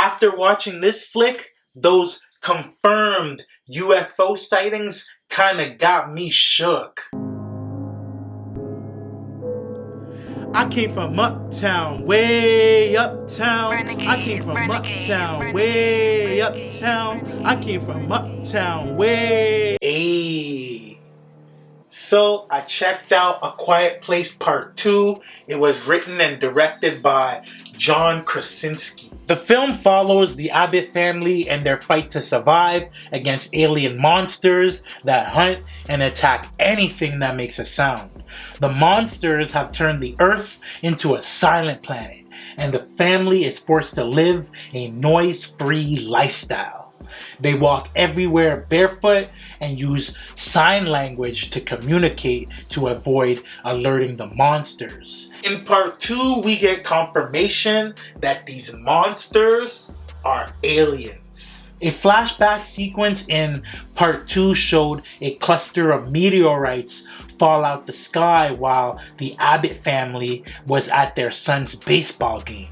after watching this flick, those confirmed UFO sightings kinda got me shook. I came from uptown, way uptown. I came from uptown, way uptown. I came from uptown, way. Ayy. So I checked out A Quiet Place Part 2. It was written and directed by John Krasinski. The film follows the Abbott family and their fight to survive against alien monsters that hunt and attack anything that makes a sound. The monsters have turned the Earth into a silent planet, and the family is forced to live a noise-free lifestyle. They walk everywhere barefoot and use sign language to communicate to avoid alerting the monsters. In part 2, we get confirmation that these monsters are aliens. A flashback sequence in part 2 showed a cluster of meteorites fall out the sky while the Abbott family was at their son's baseball game.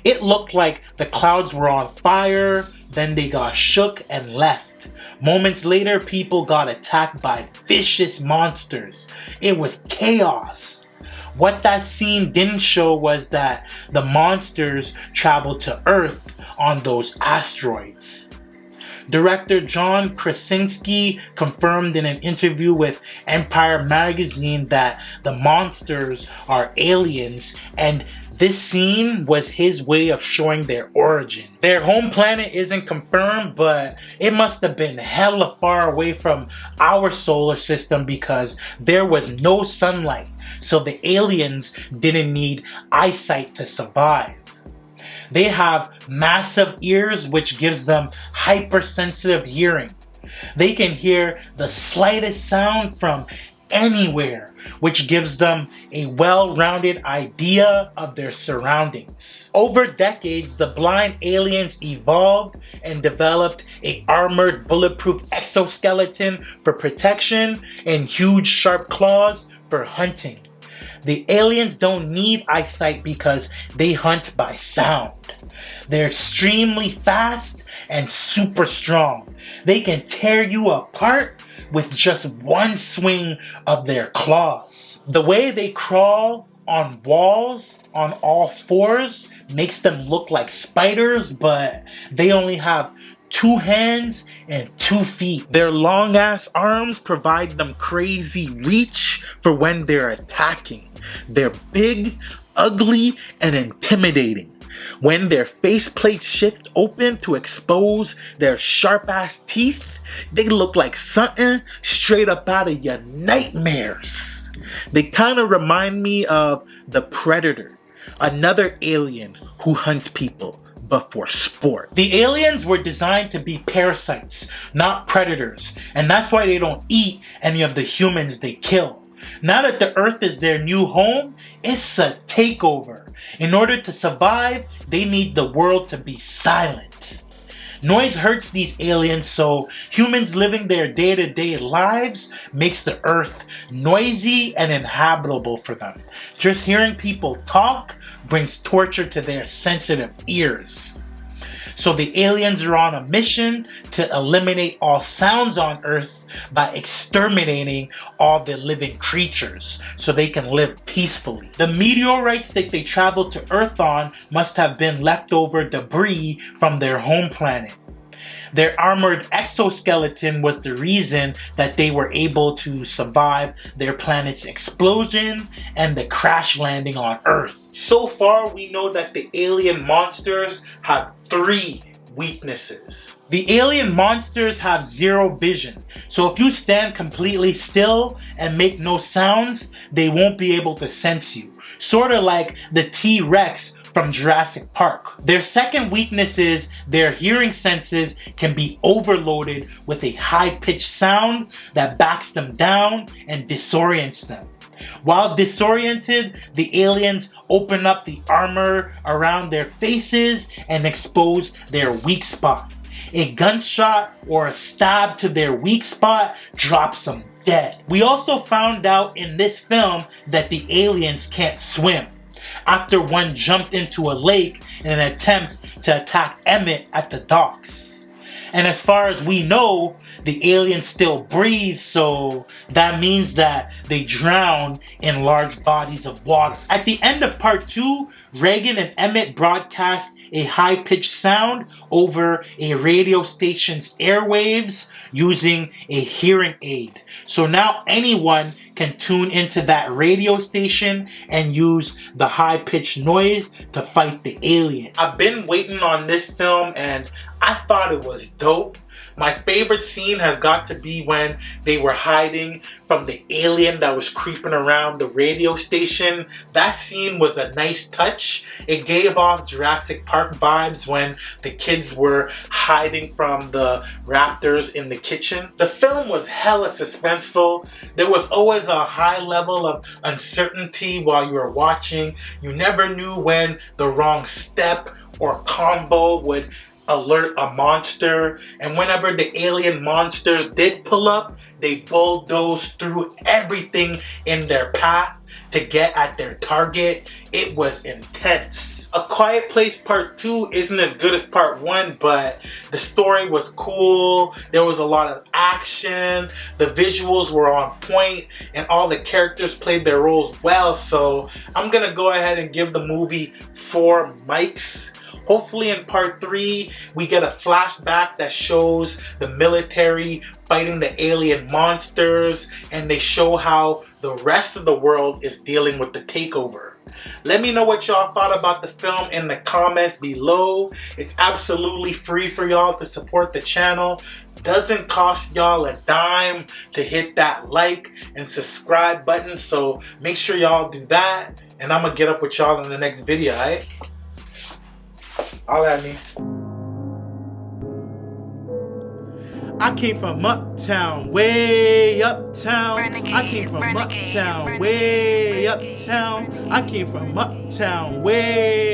It looked like the clouds were on fire, then they got shook and left. Moments later, people got attacked by vicious monsters. It was chaos. What that scene didn't show was that the monsters traveled to Earth on those asteroids. Director John Krasinski confirmed in an interview with Empire magazine that the monsters are aliens, and this scene was his way of showing their origin. Their home planet isn't confirmed, but it must have been hella far away from our solar system because there was no sunlight, so the aliens didn't need eyesight to survive. They have massive ears, which gives them hypersensitive hearing. They can hear the slightest sound from anywhere, which gives them a well-rounded idea of their surroundings. Over decades, the blind aliens evolved and developed an armored bulletproof exoskeleton for protection and huge sharp claws for hunting. The aliens don't need eyesight because they hunt by sound. They're extremely fast and super strong. They can tear you apart with just one swing of their claws. The way they crawl on walls on all fours makes them look like spiders, but they only have 2 hands and 2 feet. Their long ass arms provide them crazy reach for when they're attacking. They're big, ugly, and intimidating. When their face plates shift open to expose their sharp ass teeth, they look like something straight up out of your nightmares. They kind of remind me of the Predator, another alien who hunts people but for sport. The aliens were designed to be parasites, not predators, and that's why they don't eat any of the humans they kill. Now that the Earth is their new home, it's a takeover. In order to survive, they need the world to be silent. Noise hurts these aliens, so humans living their day-to-day lives makes the Earth noisy and inhabitable for them. Just hearing people talk brings torture to their sensitive ears. So the aliens are on a mission to eliminate all sounds on Earth by exterminating all the living creatures so they can live peacefully. The meteorites that they traveled to Earth on must have been leftover debris from their home planet. Their armored exoskeleton was the reason that they were able to survive their planet's explosion and the crash landing on Earth. So far, we know that the alien monsters have 3 weaknesses. The alien monsters have 0 vision, so if you stand completely still and make no sounds, they won't be able to sense you. Sorta like the T-Rex from Jurassic Park. Their second weakness is their hearing senses can be overloaded with a high-pitched sound that backs them down and disorients them. While disoriented, the aliens open up the armor around their faces and expose their weak spot. A gunshot or a stab to their weak spot drops them dead. We also found out in this film that the aliens can't swim. after one jumped into a lake in an attempt to attack Emmett at the docks. And as far as we know, the aliens still breathe, so that means that they drown in large bodies of water. At the end of part 2, Reagan and Emmett broadcast a high-pitched sound over a radio station's airwaves using a hearing aid. So now anyone can tune into that radio station and use the high-pitched noise to fight the alien. I've been waiting on this film and I thought it was dope. My favorite scene has got to be when they were hiding from the alien that was creeping around the radio station. That scene was a nice touch. It gave off Jurassic Park vibes when the kids were hiding from the raptors in the kitchen. The film was hella suspenseful. There was always a high level of uncertainty while you were watching. You never knew when the wrong step or combo would alert a monster, and whenever the alien monsters did pull up, they bulldozed through everything in their path to get at their target. It was intense. A Quiet Place Part 2 isn't as good as Part 1, but the story was cool. There was a lot of action. The visuals were on point, and all the characters played their roles well. So I'm gonna go ahead and give the movie 4 mics. Hopefully in part 3, we get a flashback that shows the military fighting the alien monsters, and they show how the rest of the world is dealing with the takeover. Let me know what y'all thought about the film in the comments below. It's absolutely free for y'all to support the channel. Doesn't cost y'all a dime to hit that like and subscribe button, so make sure y'all do that. And I'm gonna get up with y'all in the next video, alright? All at me. I came from uptown, way uptown. I came from uptown, way uptown. I came from uptown, way